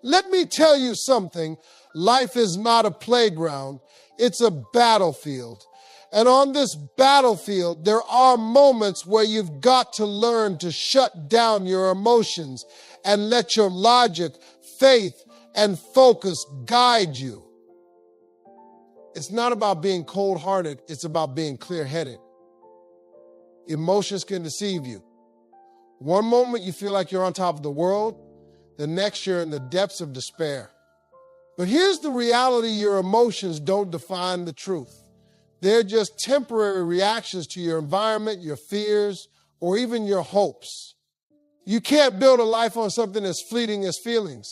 Let me tell you something. Life is not a playground. It's a battlefield. And on this battlefield, there are moments where you've got to learn to shut down your emotions and let your logic, faith, and focus guide you. It's not about being cold-hearted. It's about being clear-headed. Emotions can deceive you. One moment you feel like you're on top of the world. The next you're in the depths of despair. But here's the reality: your emotions don't define the truth. They're just temporary reactions to your environment, your fears, or even your hopes. You can't build a life on something as fleeting as feelings.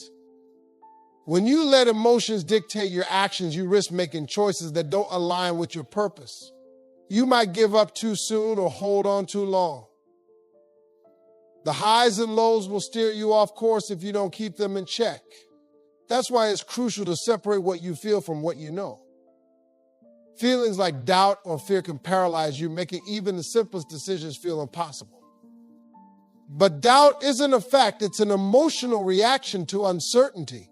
When you let emotions dictate your actions, you risk making choices that don't align with your purpose. You might give up too soon or hold on too long. The highs and lows will steer you off course if you don't keep them in check. That's why it's crucial to separate what you feel from what you know. Feelings like doubt or fear can paralyze you, making even the simplest decisions feel impossible. But doubt isn't a fact. It's an emotional reaction to uncertainty.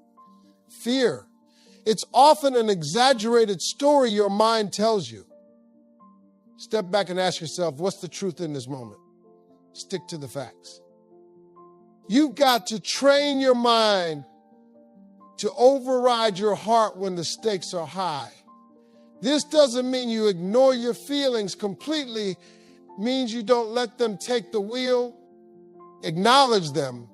Fear. It's often an exaggerated story your mind tells you. Step back and ask yourself, what's the truth in this moment? Stick to the facts. You've got to train your mind to override your heart when the stakes are high. This doesn't mean you ignore your feelings completely. It means you don't let them take the wheel. Acknowledge them.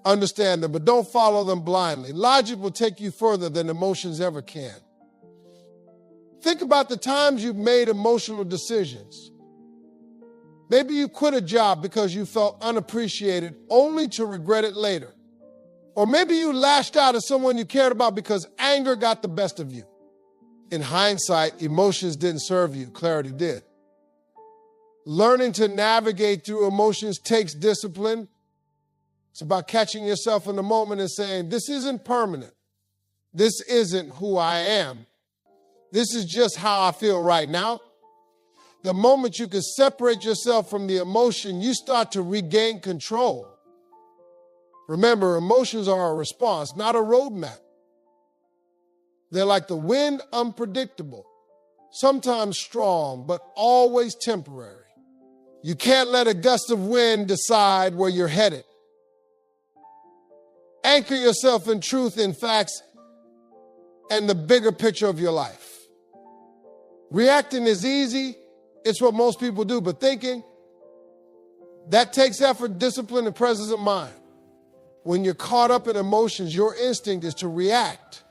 Understand them, but don't follow them blindly. Logic will take you further than emotions ever can. Think about the times you've made emotional decisions. Maybe you quit a job because you felt unappreciated, only to regret it later. Or maybe you lashed out at someone you cared about because anger got the best of you. In hindsight, emotions didn't serve you, clarity did. Learning to navigate through emotions takes discipline. It's about catching yourself in the moment and saying, this isn't permanent. This isn't who I am. This is just how I feel right now. The moment you can separate yourself from the emotion, you start to regain control. Remember, emotions are a response, not a roadmap. They're like the wind, unpredictable, sometimes strong, but always temporary. You can't let a gust of wind decide where you're headed. Anchor yourself in truth, in facts, and the bigger picture of your life. Reacting is easy. It's what most people do, but thinking, that takes effort, discipline, and presence of mind. When you're caught up in emotions, your instinct is to react.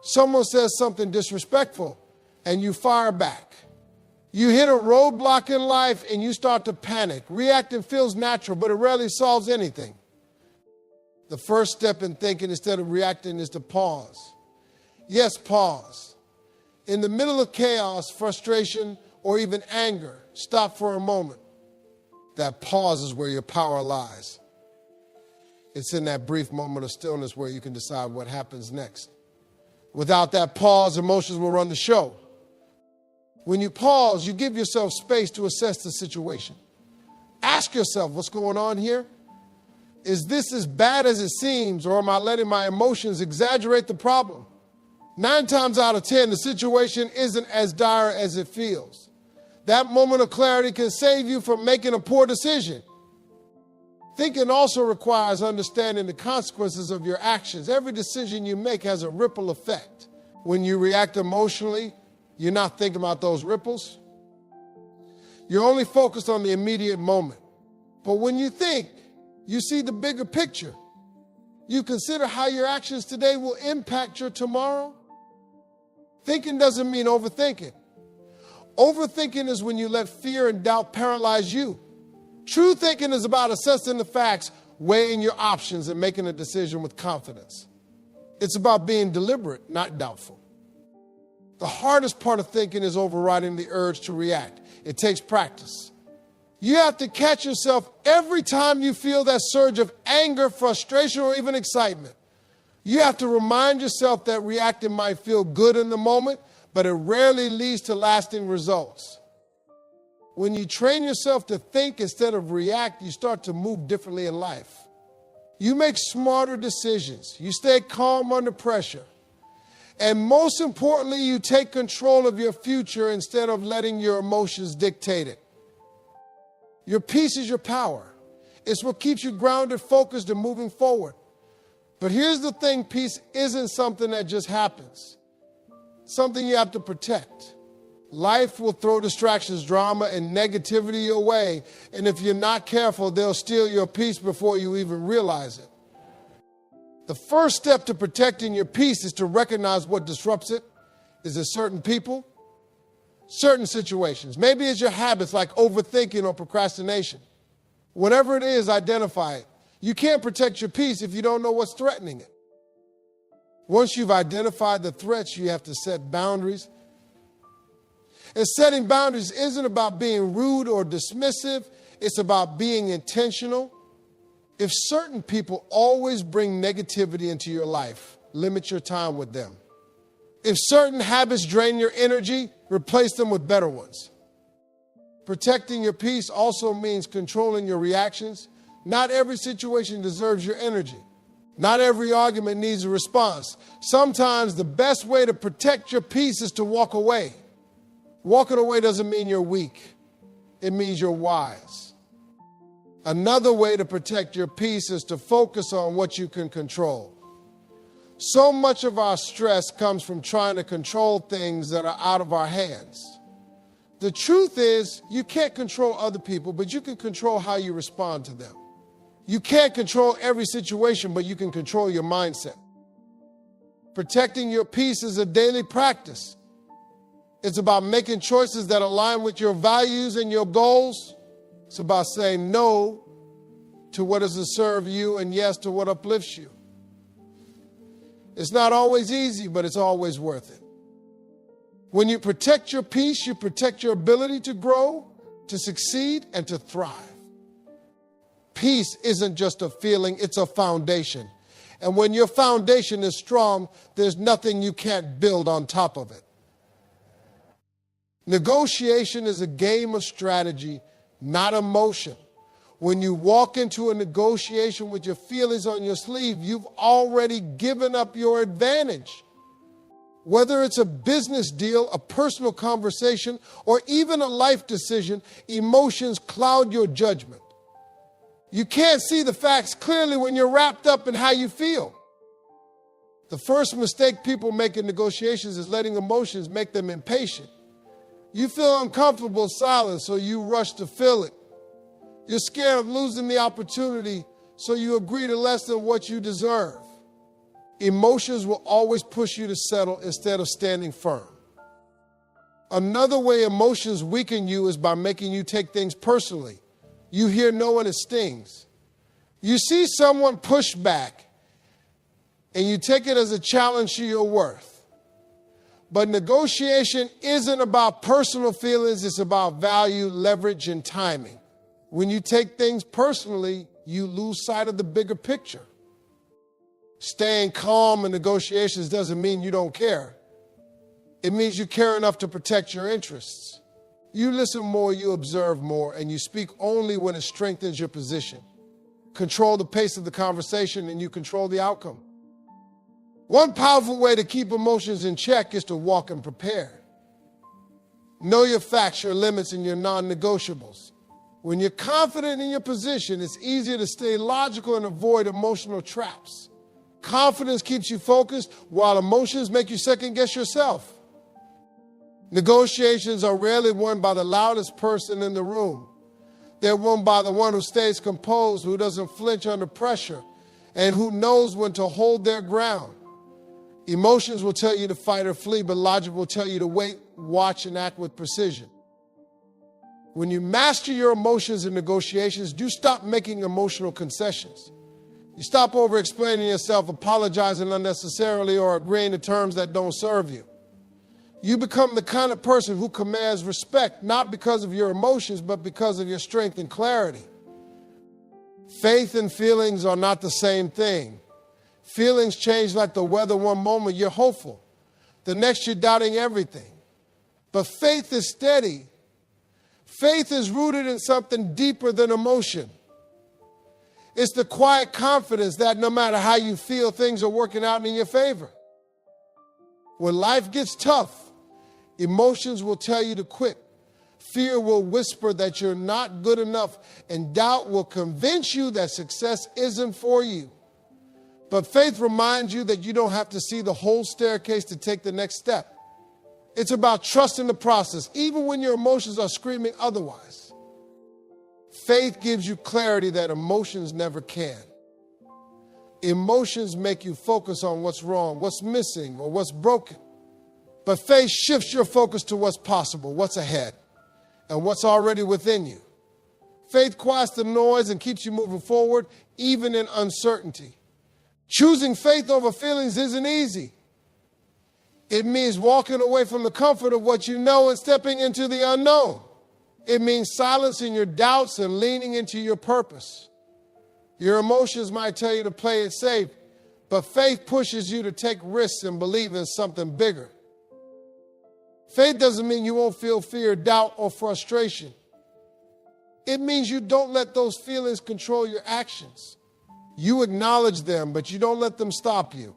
Someone says something disrespectful, and you fire back. You hit a roadblock in life, and you start to panic. Reacting feels natural, but it rarely solves anything. The first step in thinking instead of reacting is to pause. Yes, pause. In the middle of chaos, frustration, or even anger, stop for a moment. That pause is where your power lies. It's in that brief moment of stillness where you can decide what happens next. Without that pause, emotions will run the show. When you pause, you give yourself space to assess the situation. Ask yourself, what's going on here? Is this as bad as it seems, or am I letting my emotions exaggerate the problem? 9 times out of 10, the situation isn't as dire as it feels. That moment of clarity can save you from making a poor decision. Thinking also requires understanding the consequences of your actions. Every decision you make has a ripple effect. When you react emotionally, you're not thinking about those ripples. You're only focused on the immediate moment. But when you think, you see the bigger picture. You consider how your actions today will impact your tomorrow. Thinking doesn't mean overthinking. Overthinking is when you let fear and doubt paralyze you. True thinking is about assessing the facts, weighing your options, and making a decision with confidence. It's about being deliberate, not doubtful. The hardest part of thinking is overriding the urge to react. It takes practice. You have to catch yourself every time you feel that surge of anger, frustration, or even excitement. You have to remind yourself that reacting might feel good in the moment, but it rarely leads to lasting results. When you train yourself to think instead of react, you start to move differently in life. You make smarter decisions. You stay calm under pressure. And most importantly, you take control of your future instead of letting your emotions dictate it. Your peace is your power. It's what keeps you grounded, focused, and moving forward. But here's the thing, peace isn't something that just happens. Something you have to protect. Life will throw distractions, drama, and negativity your way. And if you're not careful, they'll steal your peace before you even realize it. The first step to protecting your peace is to recognize what disrupts it. Is it certain people? Certain situations. Maybe it's your habits like overthinking or procrastination. Whatever it is, identify it. You can't protect your peace if you don't know what's threatening it. Once you've identified the threats, you have to set boundaries. And setting boundaries isn't about being rude or dismissive. It's about being intentional. If certain people always bring negativity into your life, limit your time with them. If certain habits drain your energy, replace them with better ones. Protecting your peace also means controlling your reactions. Not every situation deserves your energy. Not every argument needs a response. Sometimes the best way to protect your peace is to walk away. Walking away doesn't mean you're weak. It means you're wise. Another way to protect your peace is to focus on what you can control. So much of our stress comes from trying to control things that are out of our hands. The truth is, you can't control other people, but you can control how you respond to them. You can't control every situation, but you can control your mindset. Protecting your peace is a daily practice. It's about making choices that align with your values and your goals. It's about saying no to what doesn't serve you and yes to what uplifts you. It's not always easy, but it's always worth it. When you protect your peace, you protect your ability to grow, to succeed, and to thrive. Peace isn't just a feeling, it's a foundation. And when your foundation is strong, there's nothing you can't build on top of it. Negotiation is a game of strategy, not emotion. When you walk into a negotiation with your feelings on your sleeve, you've already given up your advantage. Whether it's a business deal, a personal conversation, or even a life decision, emotions cloud your judgment. You can't see the facts clearly when you're wrapped up in how you feel. The first mistake people make in negotiations is letting emotions make them impatient. You feel uncomfortable silence, so you rush to fill it. You're scared of losing the opportunity, so you agree to less than what you deserve. Emotions will always push you to settle instead of standing firm. Another way emotions weaken you is by making you take things personally. You hear no and it stings. You see someone push back, and you take it as a challenge to your worth. But negotiation isn't about personal feelings, it's about value, leverage, and timing. When you take things personally, you lose sight of the bigger picture. Staying calm in negotiations doesn't mean you don't care. It means you care enough to protect your interests. You listen more, you observe more, and you speak only when it strengthens your position. Control the pace of the conversation, and you control the outcome. One powerful way to keep emotions in check is to walk and prepare. Know your facts, your limits, and your non-negotiables. When you're confident in your position, it's easier to stay logical and avoid emotional traps. Confidence keeps you focused, while emotions make you second-guess yourself. Negotiations are rarely won by the loudest person in the room. They're won by the one who stays composed, who doesn't flinch under pressure, and who knows when to hold their ground. Emotions will tell you to fight or flee, but logic will tell you to wait, watch, and act with precision. When you master your emotions in negotiations, you stop making emotional concessions. You stop over-explaining yourself, apologizing unnecessarily, or agreeing to terms that don't serve you. You become the kind of person who commands respect, not because of your emotions, but because of your strength and clarity. Faith and feelings are not the same thing. Feelings change like the weather. One moment you're hopeful, the next you're doubting everything. But faith is steady. Faith is rooted in something deeper than emotion. It's the quiet confidence that no matter how you feel, things are working out in your favor. When life gets tough, emotions will tell you to quit. Fear will whisper that you're not good enough, and doubt will convince you that success isn't for you. But faith reminds you that you don't have to see the whole staircase to take the next step. It's about trusting the process, even when your emotions are screaming otherwise. Faith gives you clarity that emotions never can. Emotions make you focus on what's wrong, what's missing, or what's broken. But faith shifts your focus to what's possible, what's ahead, and what's already within you. Faith quiets the noise and keeps you moving forward, even in uncertainty. Choosing faith over feelings isn't easy. It means walking away from the comfort of what you know and stepping into the unknown. It means silencing your doubts and leaning into your purpose. Your emotions might tell you to play it safe, but faith pushes you to take risks and believe in something bigger. Faith doesn't mean you won't feel fear, doubt, or frustration. It means you don't let those feelings control your actions. You acknowledge them, but you don't let them stop you.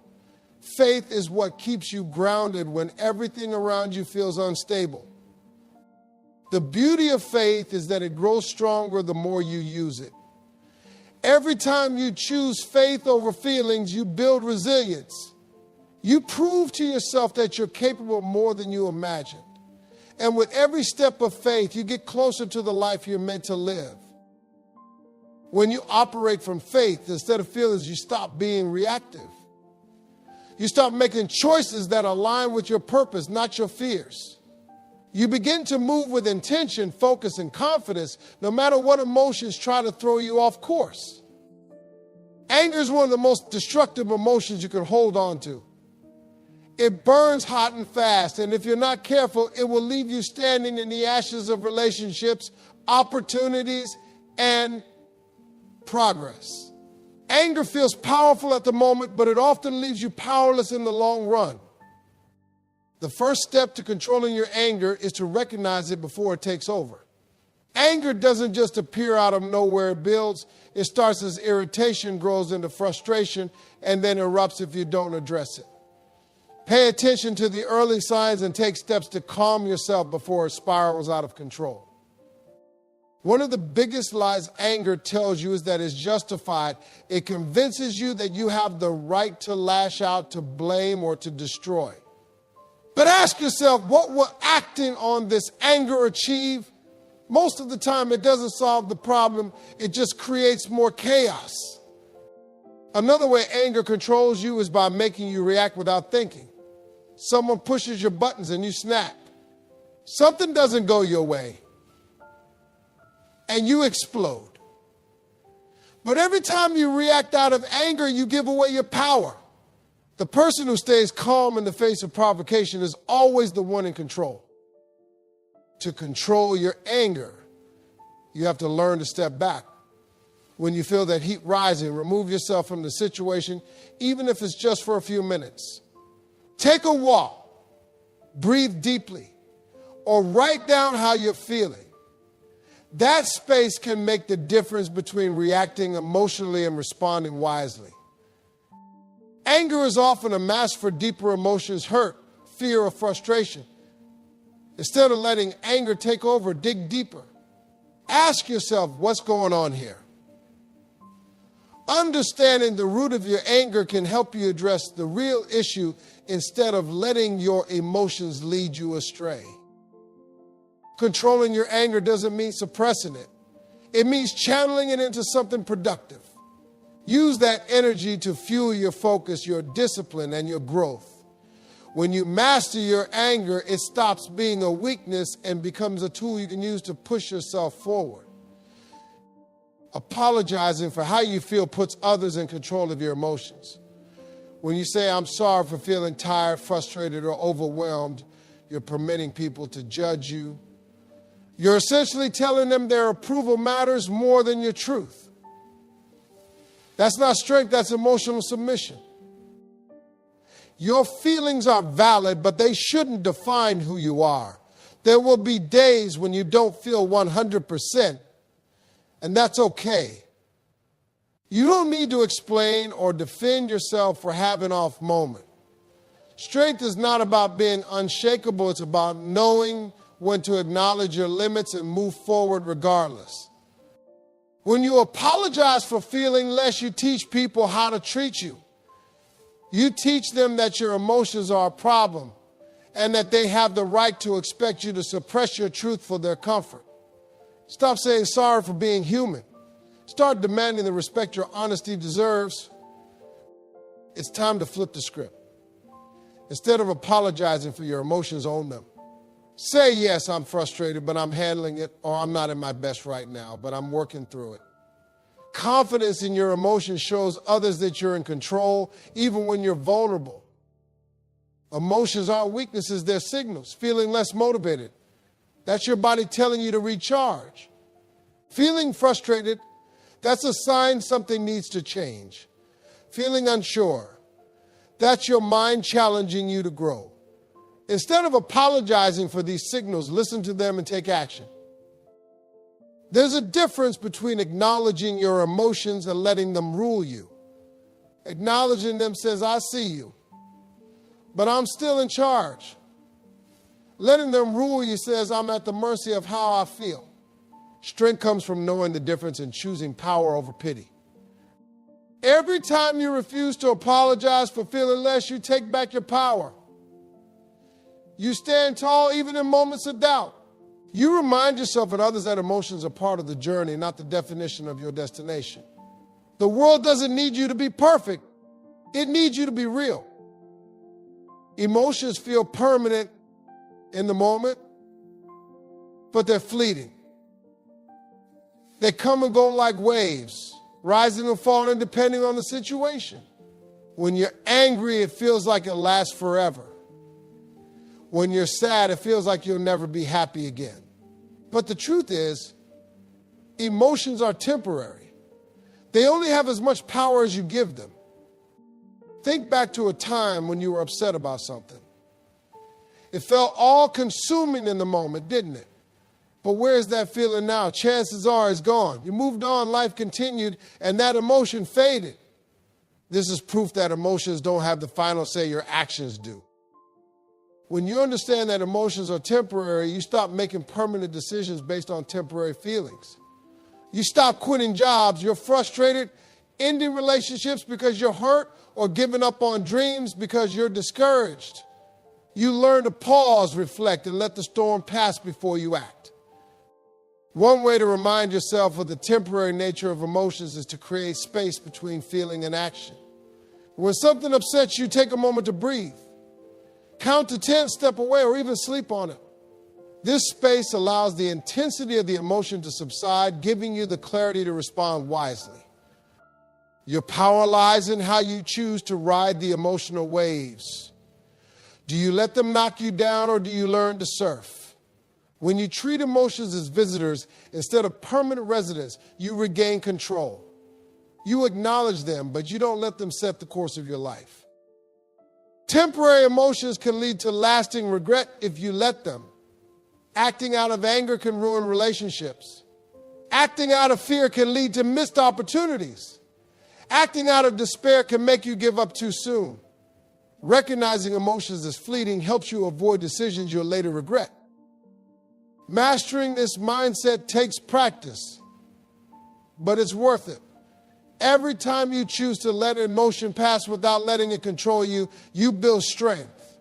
Faith is what keeps you grounded when everything around you feels unstable. The beauty of faith is that it grows stronger the more you use it. Every time you choose faith over feelings, you build resilience. You prove to yourself that you're capable of more than you imagined. And with every step of faith, you get closer to the life you're meant to live. When you operate from faith instead of feelings, you stop being reactive. You stop making choices that align with your purpose, not your fears. You begin to move with intention, focus, and confidence, no matter what emotions try to throw you off course. Anger is one of the most destructive emotions you can hold on to. It burns hot and fast, and if you're not careful, it will leave you standing in the ashes of relationships, opportunities, and progress. Anger feels powerful at the moment, but it often leaves you powerless in the long run. The first step to controlling your anger is to recognize it before it takes over. Anger doesn't just appear out of nowhere. It builds. It starts as irritation, grows into frustration, and then erupts if you don't address it. Pay attention to the early signs and take steps to calm yourself before it spirals out of control. One of the biggest lies anger tells you is that it's justified. It convinces you that you have the right to lash out, to blame, or to destroy. But ask yourself, what will acting on this anger achieve? Most of the time, it doesn't solve the problem. It just creates more chaos. Another way anger controls you is by making you react without thinking. Someone pushes your buttons and you snap. Something doesn't go your way, and you explode. But every time you react out of anger, you give away your power. The person who stays calm in the face of provocation is always the one in control. To control your anger, you have to learn to step back. When you feel that heat rising, remove yourself from the situation, even if it's just for a few minutes. Take a walk, breathe deeply, or write down how you're feeling. That space can make the difference between reacting emotionally and responding wisely. Anger is often a mask for deeper emotions, hurt, fear, or frustration. Instead of letting anger take over, dig deeper. Ask yourself, what's going on here? Understanding the root of your anger can help you address the real issue instead of letting your emotions lead you astray. Controlling your anger doesn't mean suppressing it. It means channeling it into something productive. Use that energy to fuel your focus, your discipline, and your growth. When you master your anger, it stops being a weakness and becomes a tool you can use to push yourself forward. Apologizing for how you feel puts others in control of your emotions. When you say, I'm sorry for feeling tired, frustrated, or overwhelmed, you're permitting people to judge you. You're essentially telling them their approval matters more than your truth. That's not strength, that's emotional submission. Your feelings are valid, but they shouldn't define who you are. There will be days when you don't feel 100%, and that's okay. You don't need to explain or defend yourself for having off moment. Strength is not about being unshakable. It's about knowing when to acknowledge your limits and move forward regardless. When you apologize for feeling less, you teach people how to treat you. You teach them that your emotions are a problem and that they have the right to expect you to suppress your truth for their comfort. Stop saying sorry for being human. Start demanding the respect your honesty deserves. It's time to flip the script. Instead of apologizing for your emotions, own them. Say, yes, I'm frustrated, but I'm handling it, or I'm not in my best right now, but I'm working through it. Confidence in your emotions shows others that you're in control, even when you're vulnerable. Emotions aren't weaknesses, they're signals. Feeling less motivated, that's your body telling you to recharge. Feeling frustrated, that's a sign something needs to change. Feeling unsure, that's your mind challenging you to grow. Instead of apologizing for these signals, listen to them and take action. There's a difference between acknowledging your emotions and letting them rule you. Acknowledging them says, I see you, but I'm still in charge. Letting them rule you says, I'm at the mercy of how I feel. Strength comes from knowing the difference and choosing power over pity. Every time you refuse to apologize for feeling less, you take back your power. You stand tall even in moments of doubt. You remind yourself and others that emotions are part of the journey, not the definition of your destination. The world doesn't need you to be perfect. It needs you to be real. Emotions feel permanent in the moment, but they're fleeting. They come and go like waves, rising and falling depending on the situation. When you're angry, it feels like it lasts forever. When you're sad, it feels like you'll never be happy again. But the truth is, emotions are temporary. They only have as much power as you give them. Think back to a time when you were upset about something. It felt all-consuming in the moment, didn't it? But where's that feeling now? Chances are it's gone. You moved on, life continued, and that emotion faded. This is proof that emotions don't have the final say, your actions do. When you understand that emotions are temporary, you stop making permanent decisions based on temporary feelings. You stop quitting jobs. You're frustrated, ending relationships because you're hurt, or giving up on dreams because you're discouraged. You learn to pause, reflect, and let the storm pass before you act. One way to remind yourself of the temporary nature of emotions is to create space between feeling and action. When something upsets you, take a moment to breathe. Count to 10, step away, or even sleep on it. This space allows the intensity of the emotion to subside, giving you the clarity to respond wisely. Your power lies in how you choose to ride the emotional waves. Do you let them knock you down, or do you learn to surf? When you treat emotions as visitors instead of permanent residents, you regain control. You acknowledge them, but you don't let them set the course of your life. Temporary emotions can lead to lasting regret if you let them. Acting out of anger can ruin relationships. Acting out of fear can lead to missed opportunities. Acting out of despair can make you give up too soon. Recognizing emotions as fleeting helps you avoid decisions you'll later regret. Mastering this mindset takes practice, but it's worth it. Every time you choose to let an emotion pass without letting it control you, you build strength.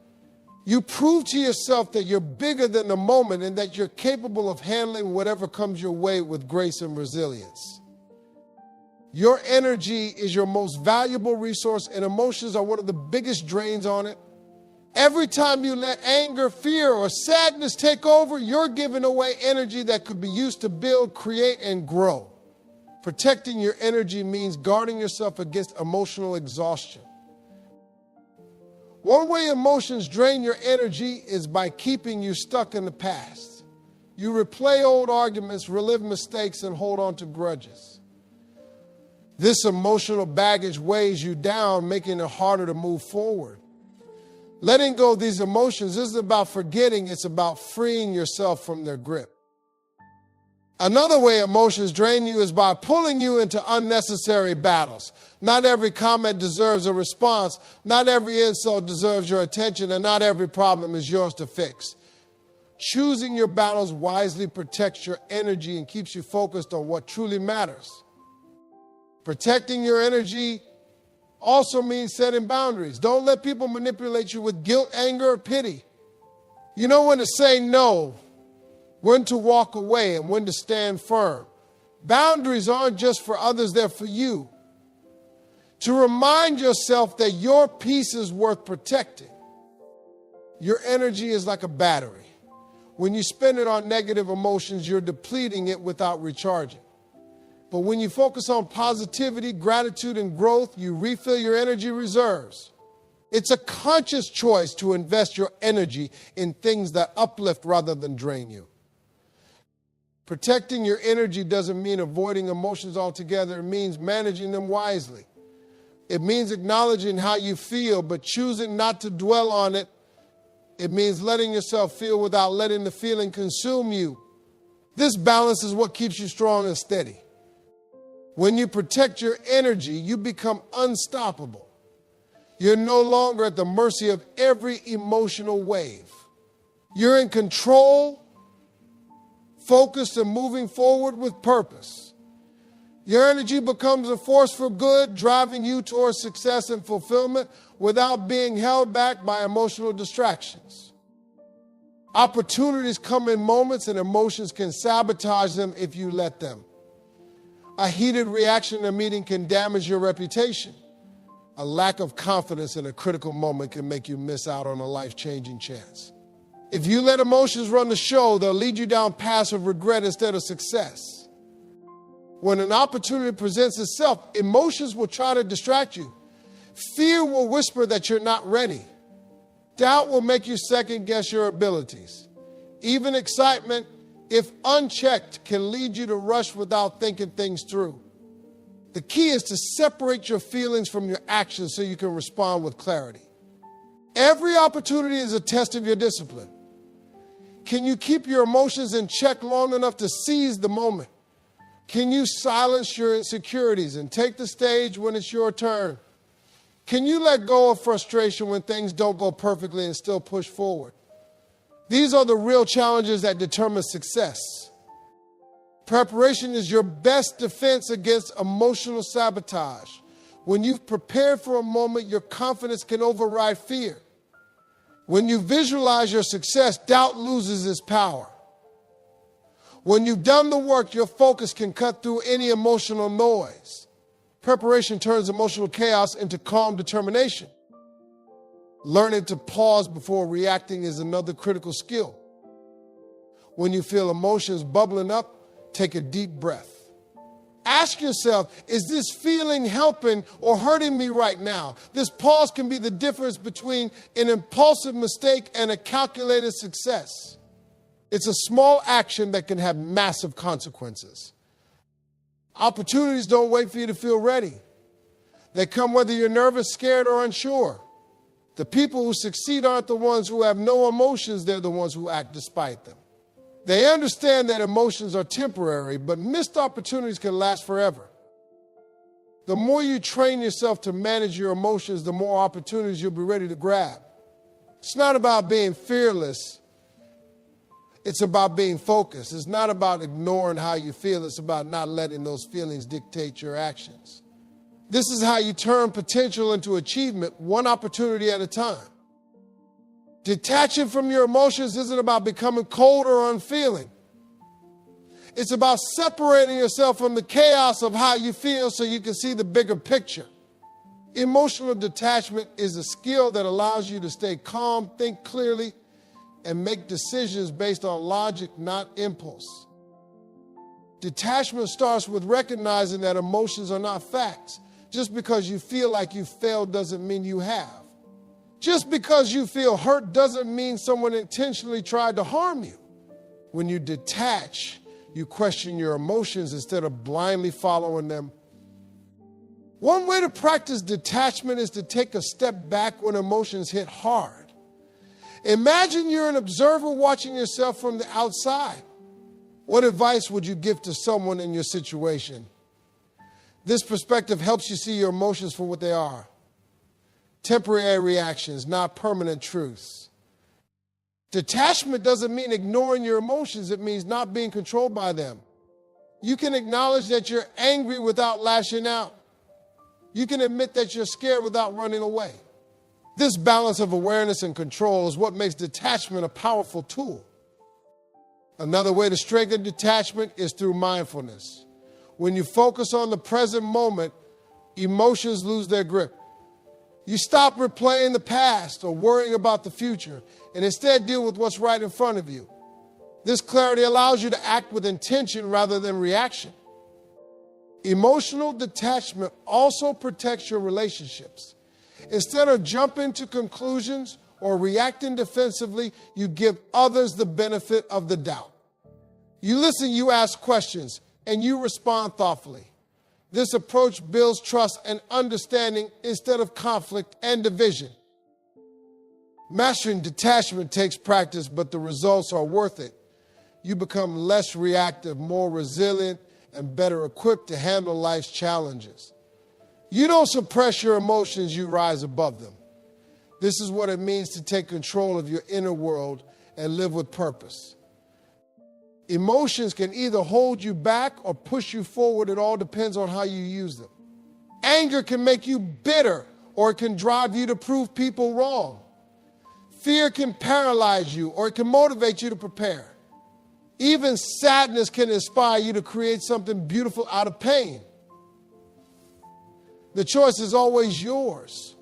You prove to yourself that you're bigger than the moment and that you're capable of handling whatever comes your way with grace and resilience. Your energy is your most valuable resource, and emotions are one of the biggest drains on it. Every time you let anger, fear, or sadness take over, you're giving away energy that could be used to build, create, and grow. Protecting your energy means guarding yourself against emotional exhaustion. One way emotions drain your energy is by keeping you stuck in the past. You replay old arguments, relive mistakes, and hold on to grudges. This emotional baggage weighs you down, making it harder to move forward. Letting go of these emotions isn't about forgetting, it's about freeing yourself from their grip. Another way emotions drain you is by pulling you into unnecessary battles. Not every comment deserves a response. Not every insult deserves your attention, and not every problem is yours to fix. Choosing your battles wisely protects your energy and keeps you focused on what truly matters. Protecting your energy also means setting boundaries. Don't let people manipulate you with guilt, anger, or pity. You know when to say no, when to walk away, and when to stand firm. Boundaries aren't just for others, they're for you. To remind yourself that your peace is worth protecting. Your energy is like a battery. When you spend it on negative emotions, you're depleting it without recharging. But when you focus on positivity, gratitude, and growth, you refill your energy reserves. It's a conscious choice to invest your energy in things that uplift rather than drain you. Protecting your energy doesn't mean avoiding emotions altogether. It means managing them wisely. It means acknowledging how you feel, but choosing not to dwell on it. It means letting yourself feel without letting the feeling consume you. This balance is what keeps you strong and steady. When you protect your energy, you become unstoppable. You're no longer at the mercy of every emotional wave. You're in control, focused, and moving forward with purpose. Your energy becomes a force for good, driving you towards success and fulfillment without being held back by emotional distractions. Opportunities come in moments, and emotions can sabotage them if you let them. A heated reaction in a meeting can damage your reputation. A lack of confidence in a critical moment can make you miss out on a life-changing chance. If you let emotions run the show, they'll lead you down paths of regret instead of success. When an opportunity presents itself, emotions will try to distract you. Fear will whisper that you're not ready. Doubt will make you second-guess your abilities. Even excitement, if unchecked, can lead you to rush without thinking things through. The key is to separate your feelings from your actions so you can respond with clarity. Every opportunity is a test of your discipline. Can you keep your emotions in check long enough to seize the moment? Can you silence your insecurities and take the stage when it's your turn? Can you let go of frustration when things don't go perfectly and still push forward? These are the real challenges that determine success. Preparation is your best defense against emotional sabotage. When you've prepared for a moment, your confidence can override fear. When you visualize your success, doubt loses its power. When you've done the work, your focus can cut through any emotional noise. Preparation turns emotional chaos into calm determination. Learning to pause before reacting is another critical skill. When you feel emotions bubbling up, take a deep breath. Ask yourself, is this feeling helping or hurting me right now? This pause can be the difference between an impulsive mistake and a calculated success. It's a small action that can have massive consequences. Opportunities don't wait for you to feel ready. They come whether you're nervous, scared, or unsure. The people who succeed aren't the ones who have no emotions, they're the ones who act despite them. They understand that emotions are temporary, but missed opportunities can last forever. The more you train yourself to manage your emotions, the more opportunities you'll be ready to grab. It's not about being fearless. It's about being focused. It's not about ignoring how you feel. It's about not letting those feelings dictate your actions. This is how you turn potential into achievement, one opportunity at a time. Detaching from your emotions isn't about becoming cold or unfeeling. It's about separating yourself from the chaos of how you feel so you can see the bigger picture. Emotional detachment is a skill that allows you to stay calm, think clearly, and make decisions based on logic, not impulse. Detachment starts with recognizing that emotions are not facts. Just because you feel like you failed doesn't mean you have. Just because you feel hurt doesn't mean someone intentionally tried to harm you. When you detach, you question your emotions instead of blindly following them. One way to practice detachment is to take a step back when emotions hit hard. Imagine you're an observer watching yourself from the outside. What advice would you give to someone in your situation? This perspective helps you see your emotions for what they are. Temporary reactions, not permanent truths. Detachment doesn't mean ignoring your emotions. It means not being controlled by them. You can acknowledge that you're angry without lashing out. You can admit that you're scared without running away. This balance of awareness and control is what makes detachment a powerful tool. Another way to strengthen detachment is through mindfulness. When you focus on the present moment, emotions lose their grip. You stop replaying the past or worrying about the future and instead deal with what's right in front of you. This clarity allows you to act with intention rather than reaction. Emotional detachment also protects your relationships. Instead of jumping to conclusions or reacting defensively, you give others the benefit of the doubt. You listen, you ask questions, and you respond thoughtfully. This approach builds trust and understanding instead of conflict and division. Mastering detachment takes practice, but the results are worth it. You become less reactive, more resilient, and better equipped to handle life's challenges. You don't suppress your emotions, you rise above them. This is what it means to take control of your inner world and live with purpose. Emotions can either hold you back or push you forward. It all depends on how you use them. Anger can make you bitter, or it can drive you to prove people wrong. Fear can paralyze you, or it can motivate you to prepare. Even sadness can inspire you to create something beautiful out of pain. The choice is always yours.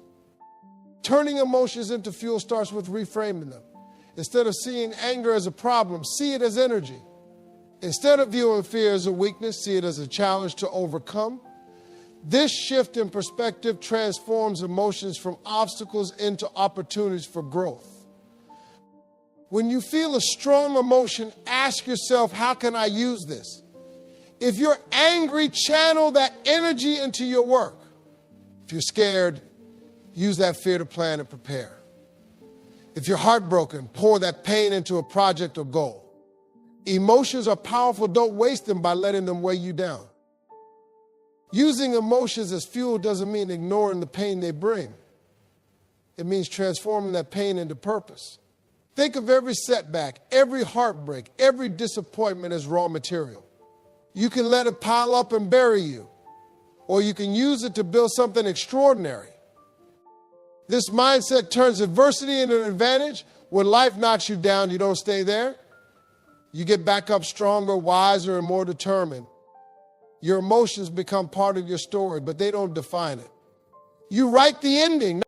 Turning emotions into fuel starts with reframing them. Instead of seeing anger as a problem, see it as energy. Instead of viewing fear as a weakness, see it as a challenge to overcome. This shift in perspective transforms emotions from obstacles into opportunities for growth. When you feel a strong emotion, ask yourself, how can I use this? If you're angry, channel that energy into your work. If you're scared, use that fear to plan and prepare. If you're heartbroken, pour that pain into a project or goal. Emotions are powerful. Don't waste them by letting them weigh you down. Using emotions as fuel doesn't mean ignoring the pain they bring. It means transforming that pain into purpose. Think of every setback, every heartbreak, every disappointment as raw material. You can let it pile up and bury you, or you can use it to build something extraordinary. This mindset turns adversity into an advantage. When life knocks you down, you don't stay there. You get back up stronger, wiser, and more determined. Your emotions become part of your story, but they don't define it. You write the ending.